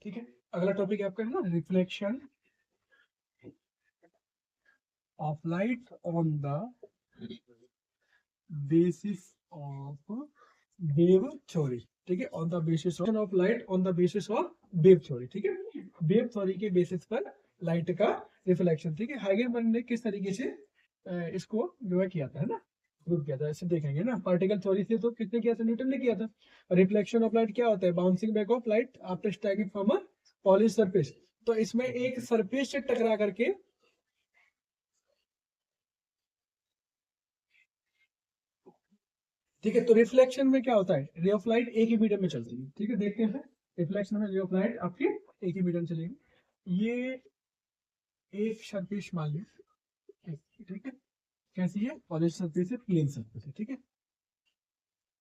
ठीक है, अगला टॉपिक आपका है ना reflection of light on the basis of wave theory. ठीक है, on the basis of light on the basis of wave theory. ठीक है, वेव थ्योरी के बेसिस पर लाइट का रिफ्लेक्शन। ठीक है, हाइगनबर्ग ने किस तरीके से इसको जो है किया था, है ना, प्रूव किया था, ऐसे देखेंगे ना। पार्टिकल थ्योरी से तो किसने किया था, न्यूटन ने किया था। रिफ्लेक्शन ऑफ लाइट क्या होता है, bouncing back of light after striking from a polish surface. तो इसमें एक सरफेस से टकरा करके, ठीक है, तो रिफ्लेक्शन में क्या होता है, रे ऑफ लाइट एक ही मीडियम में चलती है। ठीक है, देखते हैं रिफ्लेक्शन में रे ऑफ लाइट आपकी एक ही मीडियम चलेगी। ये एक सरफेस मान ली, ठीक है, कैसी है, पॉलिश सरफेस है, प्लेन सरफेस है। ठीक है,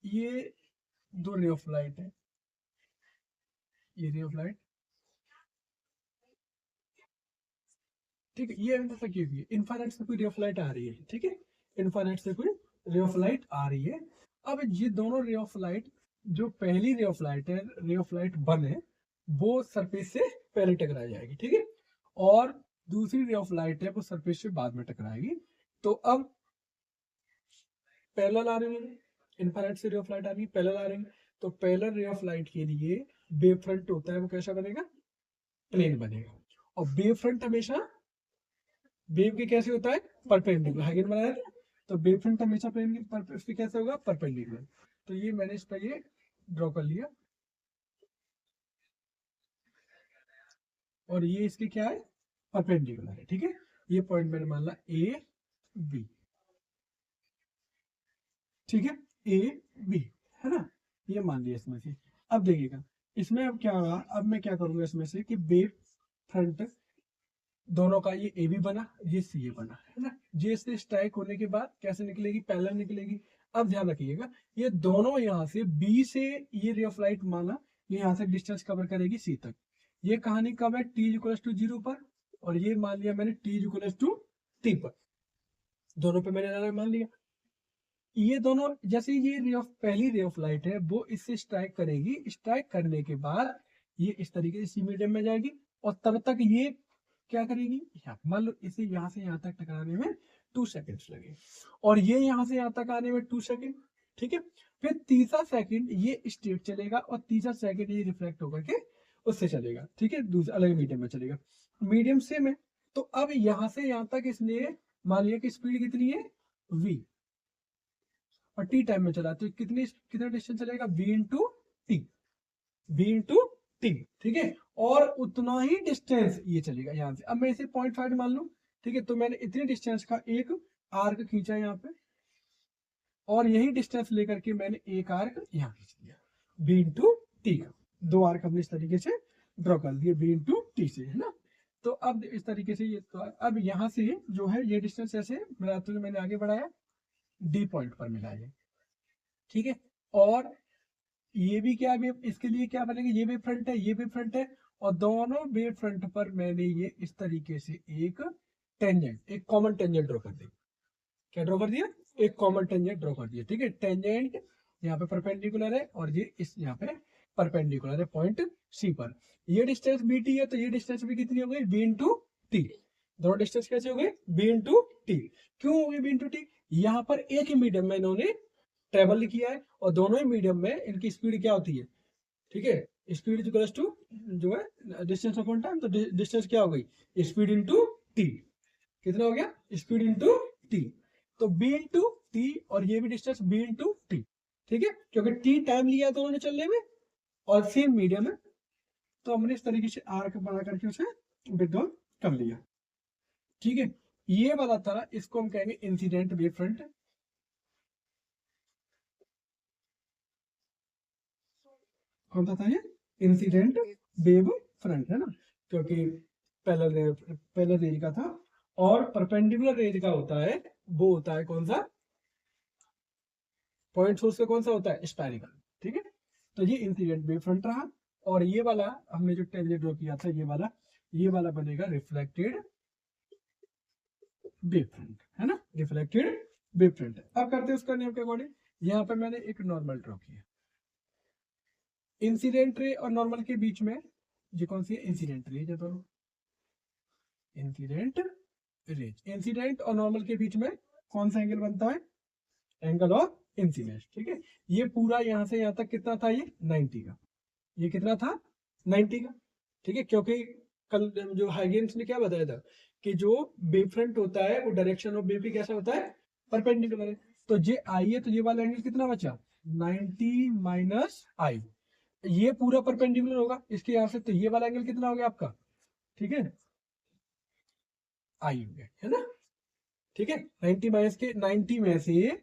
ये दो रे ऑफ लाइट है, ये रे ऑफ लाइट, ठीक है, ये ऐसा क्यों है, इनफाइनाइट से कोई रे ऑफ लाइट आ रही है। ठीक है, इनफाइनाइट से कोई रे ऑफ लाइट आ रही है। अब ये दोनों रे ऑफ लाइट, जो पहली रे ऑफ लाइट है, रे ऑफ लाइट 1 है, वो सरफेस से पहले टकरा जाएगी। ठीक है, और दूसरी रे ऑफ लाइट है वो सरफेस से बाद में टकराएगी। तो अब पैरेलल आ रही है, इनफाइनाइट से रे ऑफ लाइट आ रही है, पैरेलल आ रही है। तो पैरेलल रे ऑफ लाइट के लिए वेव फ्रंट होता है वो कैसा बनेगा, प्लेन बनेगा। और वेव फ्रंट हमेशा वेव के कैसे होता है, परपेंडिकुलर, हाइगन बनाया था। तो वेव फ्रंट हमेशा प्लेन उस पे कैसे होगा, परपेंडिकुलर। तो ये मैंने इस पर ये ड्रॉ कर लिया, और ये इसके क्या है, परपेंडिकुलर है। ठीक है, ये पॉइंट मैंने मान ला ए बी। ठीक है, ए बी, है ना, ये मान लिया इसमें से। अब देखिएगा इसमें अब क्या होगा, अब मैं क्या करूंगा इसमें से कि वेव फ्रंट दोनों का, ये ए बी बना, ये सी ए बना, है ना। जे से स्ट्राइक होने के बाद कैसे निकलेगी, पैरेलल निकलेगी। अब ध्यान रखिएगा, ये दोनों यहाँ से बी से ये रे ऑफ लाइट माना, ये यहाँ से डिस्टेंस कवर करेगी सी तक। ये कहानी कब है, टी इक्वल टू 0 पर, और ये मान लिया मैंने टी इक्वल टू टी पर, दोनों पे मैंने मान लिया। ये दोनों जैसे ये रे ऑफ, पहली रे ऑफ लाइट है वो इससे स्ट्राइक करेगी, स्ट्राइक करने के बाद ये इस तरीके से सी मीडियम में जाएगी, और तब तक ये क्या करेगी, मान लो इसे यहाँ से यहाँ तक टकराने में 2 सेकंड्स लगे, और ये यहाँ से यहाँ तक आने में 2 सेकंड। ठीक है, फिर तीसरा सेकंड ये स्ट्रेट चलेगा, और तीसरा सेकंड ये रिफ्लेक्ट होकर के उससे चलेगा। ठीक है, दूसरा अलग मीडियम में चलेगा, मीडियम से में। तो अब यहाँ से यहाँ तक इसने मान लिया कि स्पीड कितनी है, v, और टी टाइम में चला, तो कितना डिस्टेंस चलेगा, v into T, v into T. ठीक है, और उतना ही डिस्टेंस ये चलेगा यहाँ से। अब मैं इसे 0.5 मान लूं, ठीक है, तो मैंने इतने डिस्टेंस का एक आर्क खींचा यहाँ पे, और यही डिस्टेंस लेकर के मैंने एक आर्क यहाँ खींच दिया, v इंटू टी का। दो आर्क हमने इस तरीके से ड्रॉ कर दिए v इंटू टी से, है ना। तो अब इस तरीके से ये, तो अब यहाँ से जो है ये डिस्टेंस ऐसे मिलाते हुए मैंने आगे बढ़ाया, डी पॉइंट पर मिला ये। ठीक है, और ये भी क्या वेव, इसके लिए क्या बनेगा, ये वेव फ्रंट है, ये वेव फ्रंट है, और दोनों वेव फ्रंट पर मैंने ये इस तरीके से एक टेंजेंट, एक कॉमन टेंजेंट ड्रॉ कर दिया। क्या ड्रॉ कर दिया, एक कॉमन टेंजेंट ड्रॉ कर दिया। ठीक है, टेंजेंट यहाँ पे परपेंडिकुलर है, और ये इस यहाँ पे परपेंडिकुलर है पॉइंट सी पर। ये डिस्टेंस बी टी है, तो ये डिस्टेंस भी कितनी हो गई, बी इंटू टी। दोनों डिस्टेंस कैसे हो गए, बी इंटू टी। क्यों हो गई बी इंटू टी, यहाँ पर एक ही मीडियम में इन्होंने ट्रेवल किया है, और दोनों ही मीडियम में इनकी स्पीड क्या होती है। ठीक है, स्पीड इक्वल्स टू जो है डिस्टेंस अपॉन टाइम, तो डिस्टेंस क्या हो गई, स्पीड इंटू टी। कितना हो गया, स्पीड इंटू टी। तो बी इंटू टी, और ये भी डिस्टेंस बी इंटू टी। ठीक है, क्योंकि टी टाइम लिया तो उन्होंने चलने में, और सेम मीडियम है, तो हमने इस तरीके से आर्क बना करके उसे विड्रॉ कर लिया। ठीक है, ये वाला था, इसको हम कहेंगे इंसिडेंट वेव फ्रंट। कौन सा था ये, इंसिडेंट वेव फ्रंट, है ना, क्योंकि पहले रेंज का था, और परपेंडिकुलर रेंज का होता है, वो होता है कौन सा, पॉइंट सोर्स का कौन सा होता है, स्पेरिकल। ठीक है, तो ये इंसिडेंट वेव फ्रंट रहा, और ये वाला हमने जो टेंजेंट ड्रॉ किया था, ये वाला बनेगा रिफ्लेक्टेड वेव फ्रंट, है ना, रिफ्लेक्टेड वेव फ्रंट। अब करते हैं उसका नियम के अकॉर्डिंग। यहाँ पे मैंने एक नॉर्मल ड्रॉ किया, इंसिडेंट रे और नॉर्मल के बीच में ये कौन सी है, इंसिडेंट रेज है दोनों, इंसिडेंट रेज। इंसिडेंट और नॉर्मल के बीच में कौन सा एंगल बनता है, एंगल ऑफ इंसिडेंस, ठीक है। ये पूरा यहाँ से यहाँ तक कितना था, ये 90 का, ये कितना था 90 का, ठीक है। क्योंकि कल जो हाइगेन्स ने क्या बताया था कि जो वेव फ्रंट होता है वो डायरेक्शन ऑफ वेव की कैसा होता है, परपेंडिकुलर है। तो ये आई है, तो ये वाला एंगल कितना बचा 90 माइनस आई, ये पूरा परपेंडिकुलर होगा इसके यहाँ से, तो ये वाला एंगल कितना हो गया आपका, ठीक है, आई हो गया, है ना, ठीक है। 90 माइनस के 90 में से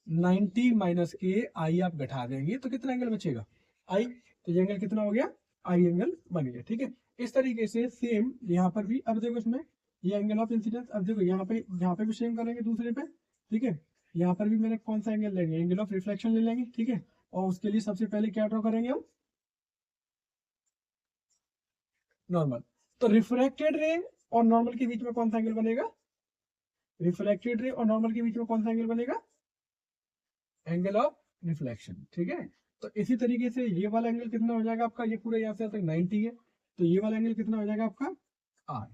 90 माइनस के आई आप घटा देंगे तो कितना एंगल बचेगा, आई, तो ये एंगल कितना हो गया, आई एंगल बन गया, ठीक है। इस तरीके से सेम यहाँ पर भी, अब देखो इसमें ये एंगल ऑफ इंसिडेंस, अब देखो यहाँ पे भी सेम करेंगे दूसरे पे, ठीक है। यहाँ पर भी मैंने कौन सा एंगल लेंगे, एंगल ऑफ रिफ्लेक्शन ले लेंगे, ठीक है। और उसके लिए सबसे पहले क्या ड्रॉ करेंगे हम, नॉर्मल। तो रिफ्रैक्टेड रे और नॉर्मल के बीच में कौन सा एंगल बनेगा, रिफ्लेक्टेड रे और नॉर्मल के बीच में कौन सा एंगल बनेगा, एंगल ऑफ रिफ्लेक्शन, ठीक है। तो इसी तरीके से ये वाला एंगल कितना हो जाएगा आपका, ये पूरा यहाँ से तक 90 है, तो ये वाला एंगल कितना हो जाएगा आपका, आर,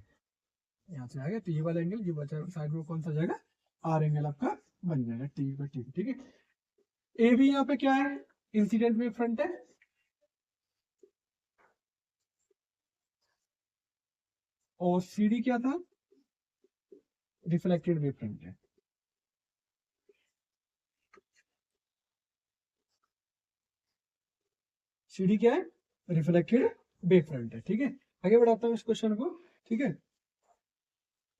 यहाँ से आ गया, तो ये वाला एंगल ये बचा साइड में कौन सा जाएगा, आर एंगल आपका बन जाएगा, टी पर टी, ठीक है। ए भी यहाँ पे क्या है, इंसिडेंट वेव फ्रंट है, और सी डी क्या था, रिफ्लेक्टेड वेव फ्रंट है, सी डी क्या है, रिफ्लेक्टेड वेव फ्रंट है, ठीक है। आगे बढ़ाता हूँ इस क्वेश्चन को, ठीक है।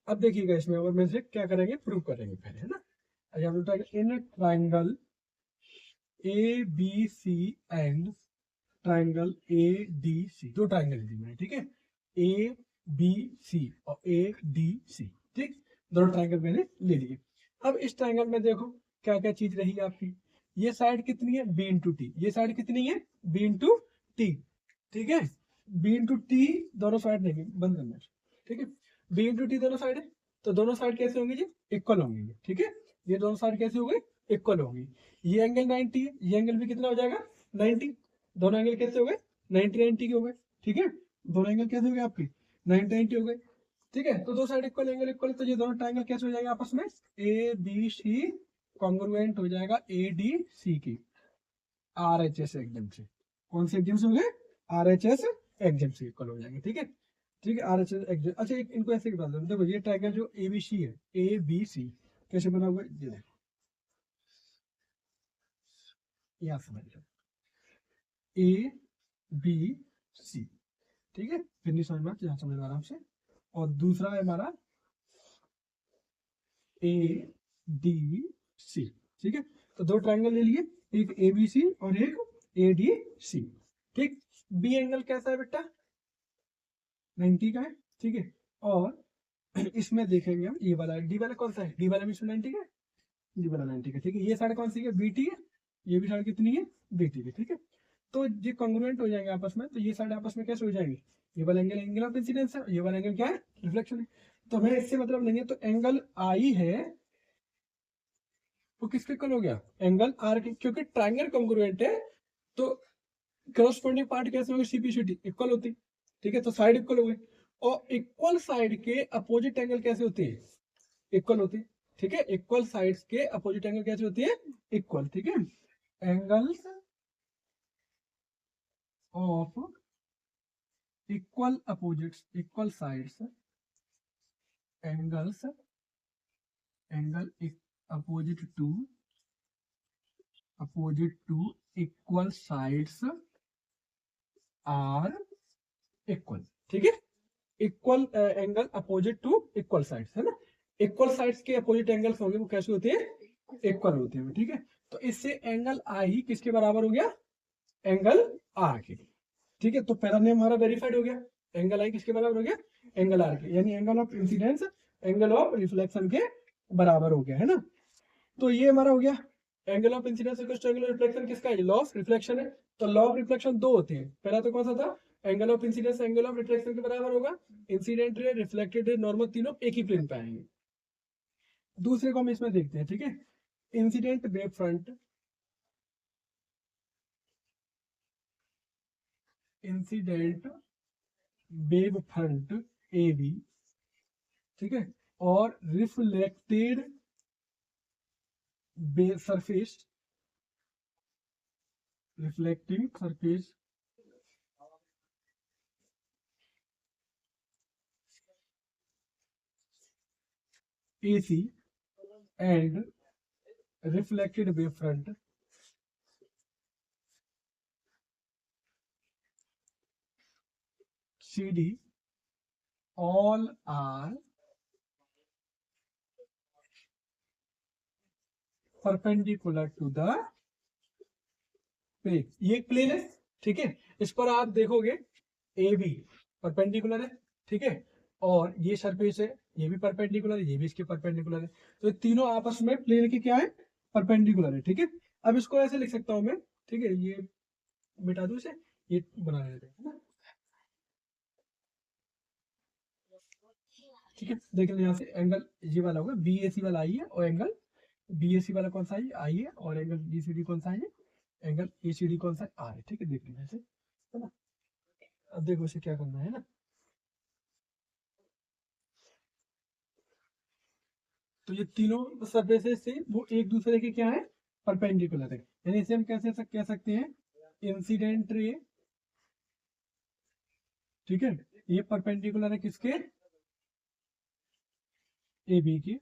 अब देखिएगा इसमें और में से क्या करेंगे, प्रूव करेंगे पहले, है ना। In triangle A B C and triangle A D C, दो ट्राइंगल दी मैंने, ठीक है, ए बी सी और ए डी सी, ठीक, दोनों ट्राइंगल मैंने ले लिए। अब इस ट्राइंगल में देखो क्या क्या चीज रही आपकी, ये साइड कितनी है, बी इंटू टी, ये साइड कितनी है, बी इंटू टी, ठीक है, बी इंटू टी, दोनों साइड नहीं बंद करना, ठीक है, बी इंटू टी दोनों साइड है, तो दोनों साइड कैसे होंगी जी, इक्वल होंगी, ठीक है, ये दोनों साइड कैसे होंगे, इक्वल होंगी। ये एंगल 90 है, ये एंगल भी कितना हो जाएगा 90, दोनों एंगल कैसे हो गए 90 90 के हो गए, ठीक है, दोनों एंगल कैसे हो गए आपके 90 90 हो गए, ठीक है। तो दो साइड इक्वल, एंगल इक्वल, तो ये दोनों ट्रायंगल कैसे हो जाएंगे आपस में, ए बी सी कॉन्ग्रुएंट हो जाएगा ए डी सी की, आर एच एस एकदम से, कौन से एकदम से हो गए, आर एच एस एकदम से इक्वल हो जाएंगे, ठीक है, ठीक है, आर एच एस एकदम। अच्छा इनको ऐसे बता दो, देखो ये ट्रायंगल जो ए बी सी है, ए बी सी कैसे बना हुआ है, ये देखो, यहाँ समझ लो, ए बी सी, ठीक है, फिर नहीं समझ में आता, यहाँ समझ में आराम से। और दूसरा है हमारा ए डी सी, ठीक है, तो दो ट्रायंगल ले लिए, एक ए बी सी और एक ए डी सी, ठीक। बी एंगल कैसा है बेटा 90 का है, ठीक है, और इसमें देखेंगे हम ये वाला, डी वाला कौन सा है, डी वाला भी 90 का है, डी वाला 90 का, ठीक है। ये साइड कौन सी है, बी टी है, ये भी साइड कितनी है, बी टी है, ठीक है। तो ये कॉन्ग्रुएंट हो जाएंगे आपस में, तो ये साइड आपस में कैसे हो जाएंगे, ये वाला एंगल एंगल ऑफ इंसिडेंस है, ये वाला एंगल क्या है, रिफ्लेक्शन है। तो हमें इससे मतलब नहीं है, तो एंगल आई है वो किसके इक्वल हो गया, एंगल आर के, क्योंकि ट्रायंगल कॉन्ग्रुएंट है, तो करस्पॉन्डिंग पार्ट कैसे होगी, सीपीसीटी इक्वल होती, ठीक है, तो साइड इक्वल हो गई। और इक्वल साइड के अपोजिट एंगल कैसे होते हैं, इक्वल होते हैं, ठीक है, इक्वल साइड्स के अपोजिट एंगल कैसे होती है, इक्वल, ठीक है। Angles of equal opposites, equal sides, angles, angle opposite to equal sides are equal, ठीक है, equal angle opposite to equal sides, है ना, इक्वल साइड्स के अपोजिट एंगल्स होंगे वो कैसे होते हैं, इक्वल होते हैं, ठीक है। तो इससे एंगल आई किसके बराबर हो गया, एंगल आर के, ठीक है। तो पहला नियम हमारा वेरीफाइड हो गया, एंगल आई किसके बराबर हो गया, एंगल आर के, यानी angle of incidence angle of reflection के बराबर हो गया, है ना। तो ये हमारा हो गया angle of incidence angle of reflection किसका है, लॉ ऑफ रिफ्लेक्शन है। तो लॉ ऑफ रिफ्लेक्शन दो होते हैं, पहला तो कौन सा था, angle of incidence angle of reflection के बराबर होगा, incident ray reflected ray normal तीनों एक ही प्लेन पे आएंगे। दूसरे को हम इसमें देखते हैं, ठीक है, incident wave front, incident wave front A B, ठीक है, और reflected surface, reflecting surface AC and reflected wave front CD all are perpendicular to the plane। ये एक प्लेन है, ठीक है, इस पर आप देखोगे ए बी परपेंडिकुलर है, ठीक है, और ये सरफेस है, ये भी परपेंडिकुलर है, ये भी इसके परपेंडिकुलर है, तो ये तीनों आपस में प्लेन के क्या है, परपेंडिकुलर है, ठीक है। अब इसको ऐसे लिख सकता हूं मैं, ठीक है, ये मिटा दो इसे, ये बना लेते हैं, है ना, ठीक है। देख लें यहाँ से एंगल ये वाला होगा बी ए सी वाला आई है, और एंगल बी ए सी वाला कौन सा आई है, और एंगल बी सी डी कौन सा है, एंगल ए सी डी कौन सा आर है, ठीक है, देख लें ऐसे, है ना। अब देखो इसे क्या करना है ना, तो ये तीनों सरफेसेस से वो एक दूसरे के क्या है, परपेंडिकुलर है, यानी इसे हम कैसे कह सकते हैं, इंसिडेंट रे, ठीक है, ये परपेंडिकुलर है किसके, ए बी के,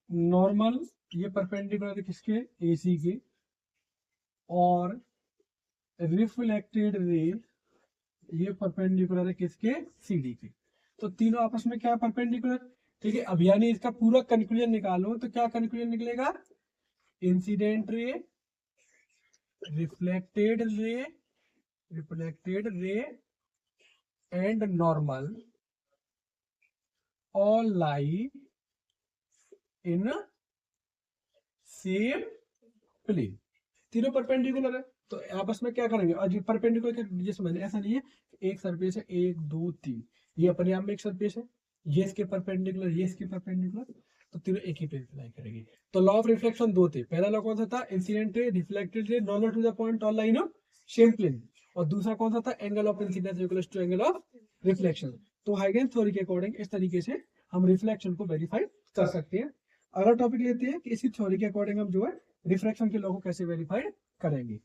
नॉर्मल ये परपेंडिकुलर है किसके, ए सी के, और रिफ्लेक्टेड रे ये परपेंडिकुलर है किसके, सी डी के। तो तीनों आपस में क्या है, परपेंडिकुलर, ठीक है। अब यानी इसका पूरा कंक्लूजन निकालो तो क्या कंक्लूजन निकलेगा, incident ray, reflected ray, reflected ray and normal all lie in same plane, तीनों परपेंडिकुलर है, तो आपस में क्या करेंगे, और परपेंडिकुलर जैसे मैंने ऐसा नहीं है, एक सरफेस है, एक दो तीन, ये अपने आप में एक सरफेस है, ये इसके परपेंडिकुलर, ये इसके परपेंडिकुलर, तो तीनों एक ही प्लेन अप्लाई करेंगे। तो लॉ ऑफ रिफ्लेक्शन दो थे, पहला लॉ कौन सा था, incident ray, reflected ray, normal to the point all line of same plane, और दूसरा कौन सा था, angle of incidence equals to angle of reflection. तो हाइगेंस थ्योरी के अकॉर्डिंग इस तरीके से हम रिफ्लेक्शन को वेरीफाई कर सकते हैं। अगला टॉपिक लेते हैं कि इसी थ्योरी के अकॉर्डिंग हम जो है रिफ्रैक्शन के लॉ को कैसे वेरीफाइड करेंगे।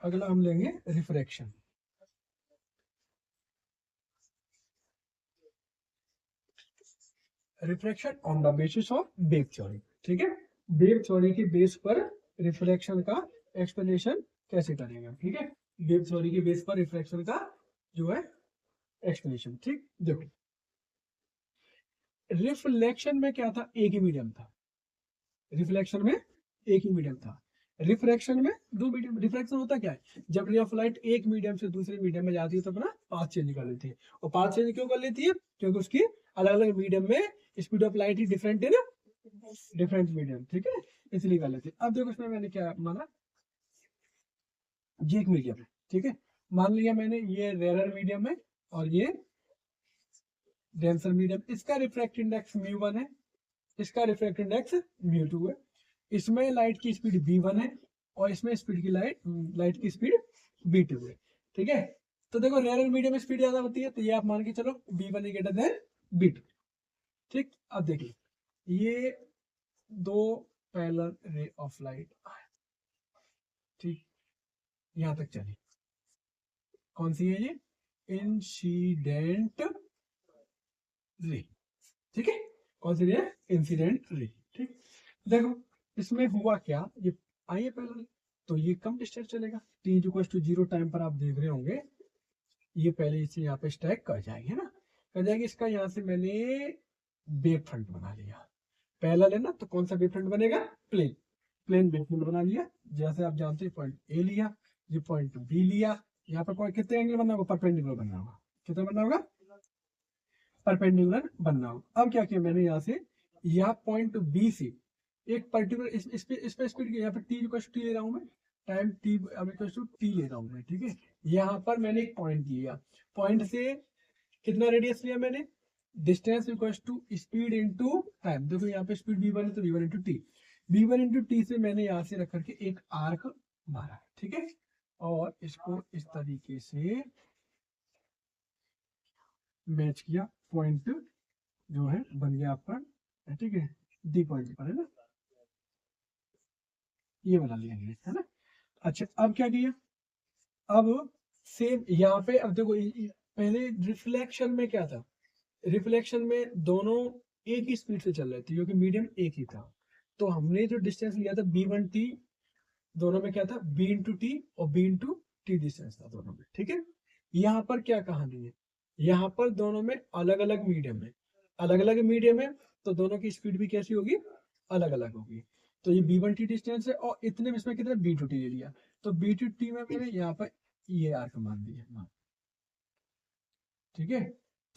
अगला हम लेंगे refraction. Refraction on the basis of wave theory, ठीक है, वेव थ्योरी के बेस पर रिफ्रैक्शन का एक्सप्लेनेशन कैसे करेंगे, ठीक है, वेव थ्योरी के बेस पर रिफ्रैक्शन का जो है एक्सप्लेनेशन, ठीक। देखो रिफ्लेक्शन में क्या था, एक ही मीडियम था, रिफ्लेक्शन में एक ही मीडियम था, रिफ्रैक्शन में दो मीडियम। रिफ्रैक्शन होता क्या है, जब रे ऑफ लाइट एक मीडियम से दूसरे मीडियम में जाती है तो अपना पाथ चेंज कर लेती है, और पाथ चेंज क्यों कर लेती है, क्योंकि उसकी अलग अलग मीडियम में speed of light he different है ना, डिफरेंट मीडियम, ठीक है, इसलिए कर लेती है। अब देखो इसमें मैंने क्या माना, ये एक मीडियम है, ठीक है, मान लिया मैंने ये रेयर मीडियम है और ये डेंसर मीडियम, इसका रिफ्रैक्ट इंडेक्स μ1 है, इसका रिफ्रैक्ट इंडेक्स μ2 है, इसमें लाइट की स्पीड v1 है और इसमें स्पीड की लाइट की स्पीड v2 है, ठीक है। तो देखो रेयर मीडियम में स्पीड ज्यादा होती है, तो ये आप मान के चलो v1 ग्रेटर देन v2, ठीक। अब देखिए ये दो पैरेलल रे ऑफ लाइट, ठीक, यहां तक चली, कौन सी है ये, इंसिडेंट रे, ठीक है, कौन सी रे, इंसिडेंट रे, ठीक। देखो इसमें हुआ क्या, ये आइए पहले, तो ये कम डिस्टेंस चलेगा, t इक्वल टू 0 टाइम पर आप देख रहे होंगे, ये पहले इसे यहाँ पे स्टैक कर जाएंगे, है ना, कर जाएंगे। इसका यहाँ से मैंने वेव फ्रंट बना लिया, पहला लेना तो कौन सा वेव फ्रंट बनेगा, प्लेन, प्लेन वेव फ्रंट बना लिया, जैसे आप जानते हैं पॉइंट ए लिया, ये पॉइंट बी लिया, यहाँ पर कोई कितने एंगल बनना होगा, परपेंडिकुलर बनना होगा, कितना बनना होगा, परपेंडिकुलर बनना होगा। अब क्या किया मैंने यहाँ से, यहाँ पॉइंट बी से एक पर्टिकुलर इस पे स्पीड यहाँ पे टी इक्वल टू टी ले रहा हूँ मैं, टाइम टी अब इक्वल टू टी ले रहा हूँ मैं, ठीक है। यहाँ पर मैंने एक पॉइंट लिया, पॉइंट से कितना रेडियस लिया मैंने, distance equals to speed into time. देखो यहाँ पे स्पीड v1 है तो v1 into T, v1 into T से मैंने यहाँ से रख करके एक आर्क मारा, ठीक है, और इसको इस तरीके से मैच किया, पॉइंट जो है बन गया आपका, ठीक है, डी पॉइंट पर, है ना, ये बना लिया है ना। अच्छा अब क्या किया, अब सेम यहाँ पे, अब देखो पहले रिफ्लेक्शन में क्या था, रिफ्लेक्शन में दोनों एक ही स्पीड से चल रहे थे क्योंकि मीडियम एक ही था, तो हमने जो डिस्टेंस लिया था b1t, दोनों में क्या था b इंटू टी और b इंटू टी डिस्टेंस था दोनों में, ठीक है। यहाँ पर क्या कहानी है, यहाँ पर दोनों में अलग अलग मीडियम है, अलग अलग मीडियम है, तो दोनों की स्पीड भी कैसी होगी, अलग अलग होगी। तो ये b1t डिस्टेंस है और इतने में इसमें कितना b2t ले लिया, तो b2t में मैंने यहाँ पर ये आर्क मान दिया, ठीक है,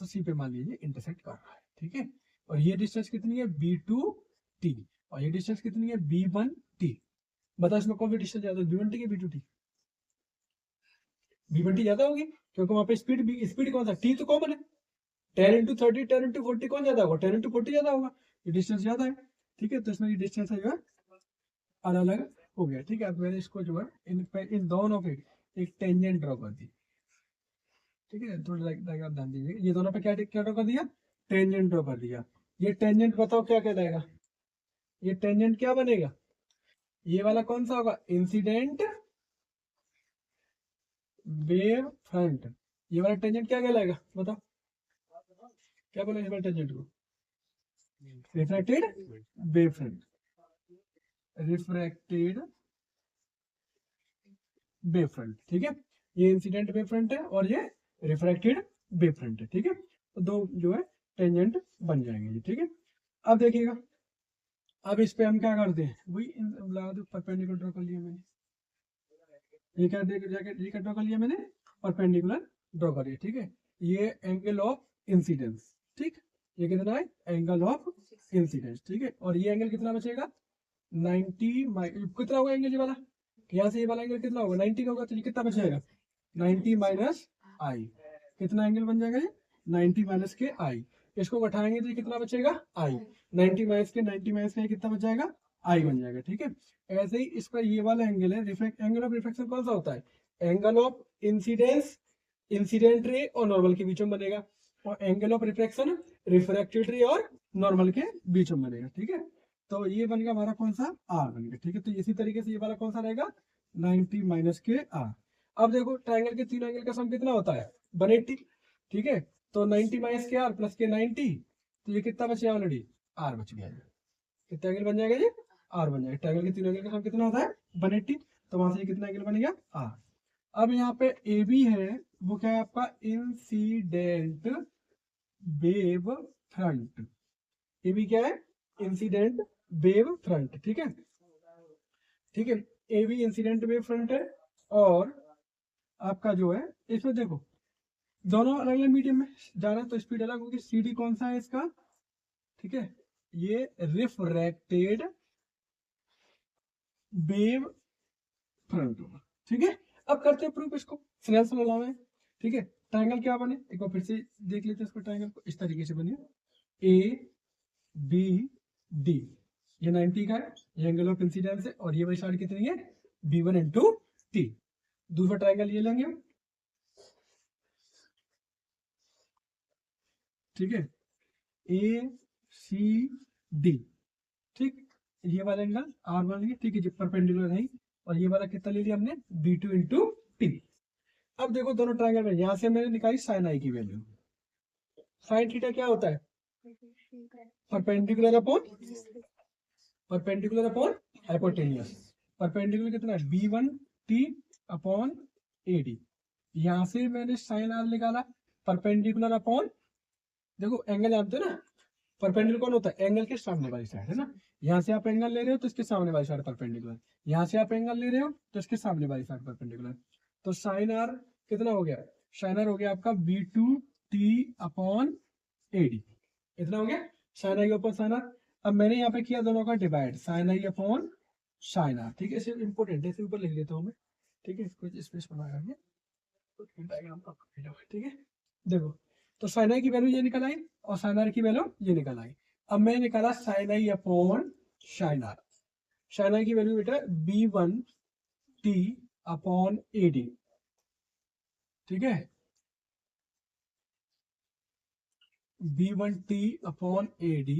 तो सी पे मान लीजिए इंटरसेक्ट कर रहा है, ठीक है, और ये डिस्टेंस कितनी है b2t और ये डिस्टेंस कितनी है b1t। बताओ इसमें कौन सी डिस्टेंस ज्यादा है, b1t की b2t, b1t ज्यादा होगी क्योंकि वहां पे स्पीड कौन सा, t तो कॉमन है, 10 इंटू 30 10 इंटू 40 कौन ज्यादा होगा, 10 इंटू 40 ज्यादा होगा, ये डिस्टेंस ज्यादा है, ठीक है, तो इसमें ये डिस्टेंस है जो है अलग अलग हो गया, ठीक है। अब मैंने इसको जो है इन दोनों पे एक टेंजेंट ड्रॉ कर दी, ठीक है, थोड़ा डायग्राम ध्यान दीजिए, ये दोनों पे क्या क्या ड्रॉ कर दिया, टेंजेंट ड्रॉ कर दिया। ये टेंजेंट बताओ क्या कहलाएगा, ये टेंजेंट क्या बनेगा, ये वाला कौन सा होगा, इंसिडेंट वेव फ्रंट, ये वाला टेंजेंट क्या कहलाएगा बताओ, क्या बोलेंगे इस वाले टेंजेंट को, refracted wave front, refracted wave front, ठीक है, ये इंसिडेंट वेव फ्रंट है और ये रिफ्रैक्टेड वेव फ्रंट है, ठीक है, तो दो जो है टेंजेंट बन जाएंगे ये, ठीक है। अब देखिएगा, अब इस पे हम क्या करते हैं, वही परपेंडिकुलर ड्रॉ कर लिया मैंने, ये क्या ये क्या ड्रॉ कर लिया मैंने, परपेंडिकुलर ड्रॉ करिए, ठीक है, ये एंगल ऑफ इंसिडेंस, ठीक, ये कितना है एंगल ऑफ इंसिडेंस, ठीक है, और ये एंगल कितना बचेगा 90 कितना होगा एंगल ये वाला, यहाँ से ये वाला एंगल कितना होगा 90 का होगा, तो ये कितना बच जाएगा 90 माइनस आई, कितना एंगल बन जाएगा ये 90 माइनस के आई, इसको घटाएंगे तो ये कितना बचेगा आई, 90 माइनस के 90 माइनस के कितना बच जाएगा आई बन जाएगा, ठीक है। ऐसे ही इसका ये वाला एंगल है, एंगल ऑफ रिफ्लेक्शन कौन सा होता है, angle of incidence incident ray और नॉर्मल के बीच में बनेगा, और एंगल ऑफ रिफ्लेक्शन रिफ्रैक्टेड रे और नॉर्मल के बीच में बनेगा, ठीक है। तो ये बन गया हमारा कौन सा आर बन गया, ठीक है, तो इसी तरीके से ये वाला कौन सा रहेगा 90 माइनस के आर। अब देखो ट्रायंगल के तीन एंगल का सम कितना होता है 180, ठीक है, तो 90 माइनस के आर प्लस के 90, तो ये कितना बच गया ऑलरेडी आर बच गया, कितना एंगल बन जाएगा ये आर बन जाएगा, ट्रायंगल के तीन एंगल का सम कितना होता है 180, तो वहां से ये कितना एंगल बन गया आर। अब यहाँ पे ए बी है, वो क्या है आपका incident wave front, A B क्या है इंसिडेंट वेव फ्रंट, ठीक है, ठीक है, A B incident wave front है, और आपका जो है इसमें देखो दोनों अलग अलग मीडियम में जा रहा है तो स्पीड अलग होगी, सी डी कौन सा है इसका, ठीक है, ये रिफ्रैक्टेड वेव फ्रंट होगा, ठीक है। अब करते हैं प्रूफ इसको, स्नेल्स लॉ में, ठीक है, ट्रायंगल क्या बने एक बार फिर से देख लेते हैं इसको, ट्रायंगल को इस तरीके से बने ए बी डी, ये 90 का है, ये एंगल ऑफ इंसिडेंस है, और ये वाली साइड कितनी है b1 इंटू टी। दूसरा ट्रायंगल ये लेंगे, ठीक है, ए सी डी, ठीक, ये वाला एंगल आर मान लिया, ठीक है, जो परपेंडिकुलर है, और ये वाला कितना ले लिया हमने b2 इंटू टी। अब देखो दोनों ट्रायंगल में यहां से मैंने निकाली साइन आई की वैल्यू, साइन थीटा क्या होता है परपेंडिकुलर अपॉन हाइपोटेन्यूस, परपेंडिकुलर कितना है b1t अपॉन AD, यहां से मैंने साइन आर निकाला, परपेंडिकुलर अपॉन, देखो एंगल जानते हो ना, परपेंडिकुलर कौन होता है एंगल के सामने वाली साइड, है ना, यहाँ से आप एंगल ले रहे हो तो इसके सामने वाली साइड परपेंडिकुलर, यहाँ से आप एंगल ले रहे हो तो इसके सामने वाली साइड परपेंडिकुलर, तो साइन आर कितना हो गया, साइन आर हो गया आपका b2t अपॉन AD, इतना हो गया sine i upon sine r. अब मैंने यहाँ पे किया दोनों का divide, sine i upon sine r, ठीक है, इसे इंपॉर्टेंट है, इसे ऊपर लिख लेता हूँ मैं, ठीक है, इसको स्पेस बना करके डायग्राम, ठीक है, देखो तो साइन आई की वैल्यू ये निकल आई और साइन आर की वैल्यू ये निकल आई। अब मैं निकाला sine i upon sine r. Sine i की वैल्यू बेटा B1T अपॉन AD, ठीक है, B1T upon AD,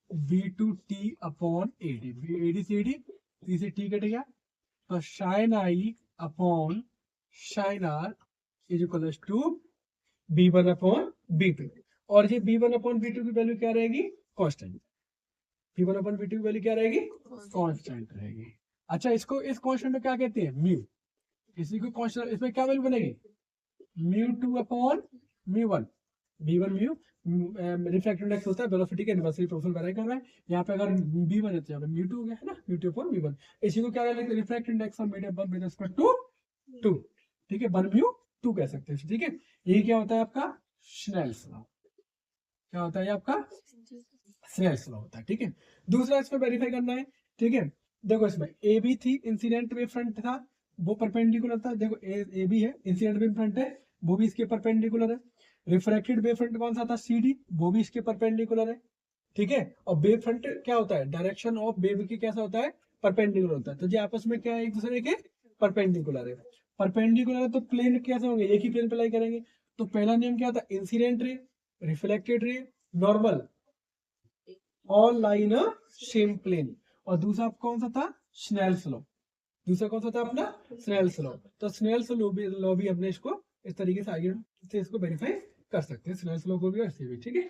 B2T upon AD, AD से AD, T से T कट गया, तो sine i upon sine r is equal to B1 upon B2, और ये B1 अपॉन B2 की वैल्यू क्या रहेगी, कांस्टेंट। B1 अपॉन B2 की वैल्यू क्या रहेगी, कांस्टेंट रहेगी। अच्छा, इसको इस कांस्टेंट में क्या कहते हैं, म्यू। इसी को कांस्टेंट, इसमें क्या वैल्यू बनेगी, μ2 upon μ1। B1 mu refractive index होता है वेलोसिटी के इनवर्सली प्रोपोर्शनल वेरी कर रहा है। यहाँ पे अगर B1 है तो यहाँ पे μ2 हो गया है ना, μ2 अपॉन μ1। इसी को क्या कहते हैं, refractive index of medium bulb with respect to 2, ठीक है, 1μ2 कह सकते हैं, ठीक है। यही क्या होता है आपका स्नेल्स लॉ। क्या होता है ये आपका स्नेल्स लॉ होता है, ठीक है। दूसरा इसमें वेरीफाई करना है, ठीक है। देखो इसमें ए बी थी, इंसिडेंट वेव फ्रंट था, वो परपेंडिकुलर था। देखो ए बी है, इंसिडेंट वेव फ्रंट है, वो भी इसके परपेंडिकुलर है। रिफ्रैक्टेड वेव फ्रंट कौन सा था, CD, वो भी इसके परपेंडिकुलर है, ठीक है। और वेव फ्रंट क्या होता है, डायरेक्शन ऑफ वेव की कैसा होता है, परपेंडिकुलर होता है। तो ये आपस में क्या है, एक दूसरे के परपेंडिकुलर है। परपेंडिकुलर है तो प्लेन कैसे होंगे, एक ही प्लेन पे लाई करेंगे। तो पहला नियम क्या था, incident ray, reflected ray, normal, all line a same plane. और दूसरा कौन सा था, स्नेल्स लॉ। दूसरा कौन सा था अपना, स्नेल्स लॉ। तो स्नेल्स लॉ भी हमने इसको इस तरीके से आगे से इसको वेरीफाई कर सकते हैं, स्नेल्स लॉ को भी और इसे भी, ठीक है।